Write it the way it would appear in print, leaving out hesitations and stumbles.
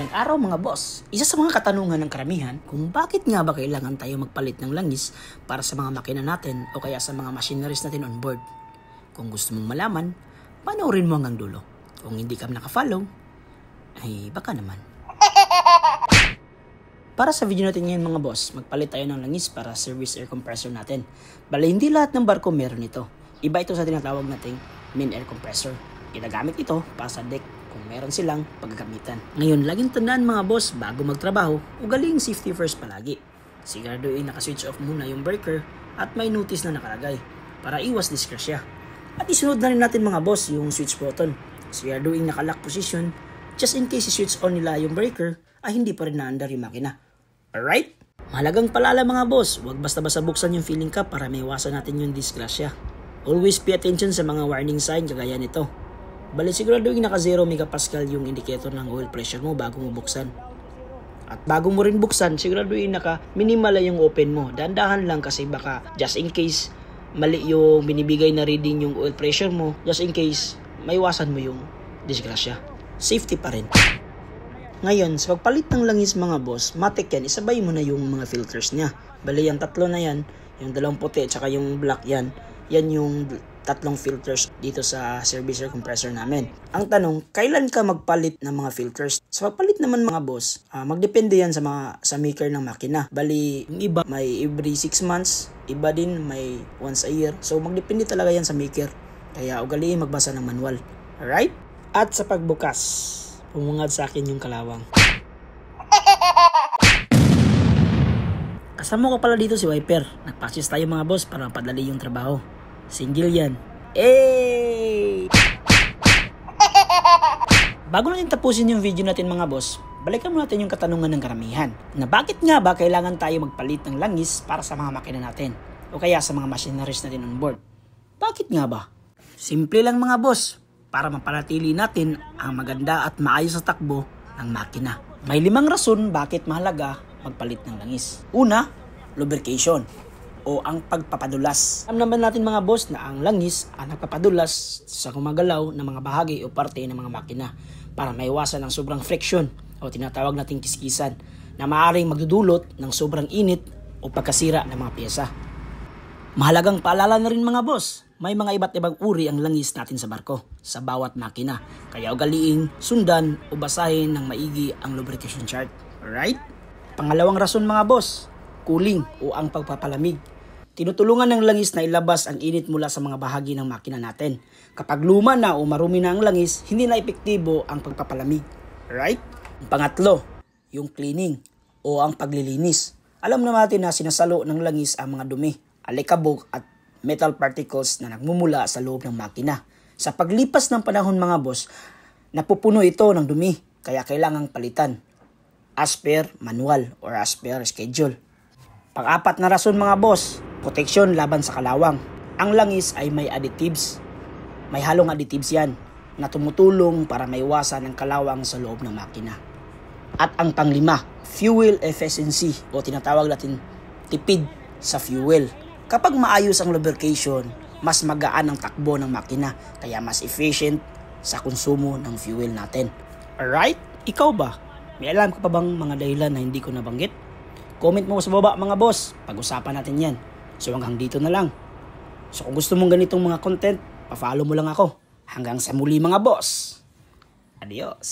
Magandang araw mga boss. Isa sa mga katanungan ng karamihan kung bakit nga ba kailangan tayo magpalit ng langis para sa mga makina natin o kaya sa mga machineries natin on board. Kung gusto mong malaman, panoorin mo hanggang dulo. Kung hindi ka nakafollow, ay baka naman. Para sa video natin ngayon mga boss, magpalit tayo ng langis para service air compressor natin. Bale, hindi lahat ng barko meron ito. Iba ito sa tinatawag nating main air compressor. Ginagamit ito para sa deck kung meron silang paggagamitan. Ngayon, laging tandaan mga boss, bago magtrabaho, ugaling safety first palagi. Siguraduhin naka-switch off muna yung breaker at may notice na nakalagay para iwas disgrasya. At isunod na rin natin mga boss yung switch button. Siguraduhin naka-lock position just in case i-switch on nila yung breaker ay hindi pa rin naandar yung makina. Alright? Mahalagang paalala mga boss, huwag basta-basta buksan yung filling cap para maiwasan natin yung disgrasya. Always pay attention sa mga warning sign kagaya nito. Bali siguraduhin naka 0 megapascal yung indicator ng oil pressure mo bago mo buksan. At bago mo rin buksan, siguraduhin naka minimal yung open mo. Dahan-dahan lang kasi baka just in case mali yung binibigay na reading yung oil pressure mo, just in case maiwasan mo yung disgrasya. Safety pa rin. Ngayon, sa pagpalit ng langis mga boss, matik yan, isabay mo na yung mga filters niya. Bali yung tatlo na yan, yung dalawang puti at saka yung black yan yung tatlong filters dito sa service air compressor namin. Ang tanong, kailan ka magpalit ng mga filters? Sa pagpalit naman mga boss, magdepende yan sa maker ng makina. Bali, yung iba may every 6 months, iba din may once a year. So magdepende talaga yan sa maker. Kaya ugaliin magbasa ng manual. Alright? At sa pagbukas, umungad sa akin yung kalawang. Kasama ko pala dito si Wiper. Nagpurchase tayo mga boss para mapadali yung trabaho. Single yan. Hey! Bago natin tapusin yung video natin mga boss, balikan mo natin yung katanungan ng karamihan. Na bakit nga ba kailangan tayo magpalit ng langis para sa mga makina natin? O kaya sa mga machineries natin on board? Bakit nga ba? Simple lang mga boss. Para mapanatili natin ang maganda at maayos na takbo ng makina. May 5 rason bakit mahalaga magpalit ng langis. Una, lubrication o ang pagpapadulas. Alam naman natin mga boss na ang langis ang nagpapadulas sa gumagalaw ng mga bahagi o parte ng mga makina para maiwasan ang sobrang friction o tinatawag nating kiskisan na maaaring magdudulot ng sobrang init o pagkasira ng mga pyesa. Mahalagang paalala na rin mga boss, may mga iba't ibang uri ang langis natin sa barko sa bawat makina. Kaya ugaliing sundan o basahin ng maigi ang lubrication chart. Alright? Pangalawang rason mga boss, cooling o ang pagpapalamig. Tinutulungan ng langis na ilabas ang init mula sa mga bahagi ng makina natin. Kapag luma na o marumi na ang langis, hindi na epektibo ang pagpapalamig. Right? Pangatlo, yung cleaning o ang paglilinis. Alam na natin na sinasalo ng langis ang mga dumi, alikabok at metal particles na nagmumula sa loob ng makina. Sa paglipas ng panahon mga boss, napupuno ito ng dumi kaya kailangang palitan. As per manual or as per schedule. Pang-apat na rason mga boss, proteksyon laban sa kalawang. Ang langis ay may additives. May halong additives yan na tumutulong para maiwasan ang kalawang sa loob ng makina. At ang panglima, fuel efficiency o tinatawag natin tipid sa fuel. Kapag maayos ang lubrication, mas magaan ang takbo ng makina kaya mas efficient sa konsumo ng fuel natin. Alright? Ikaw ba? May alam ka pa bang mga dahilan na hindi ko nabanggit? Comment mo sa baba mga boss, pag-usapan natin yan. So hanggang dito na lang. So kung gusto mong ganitong mga content, pa-follow mo lang ako. Hanggang sa muli mga boss. Adios!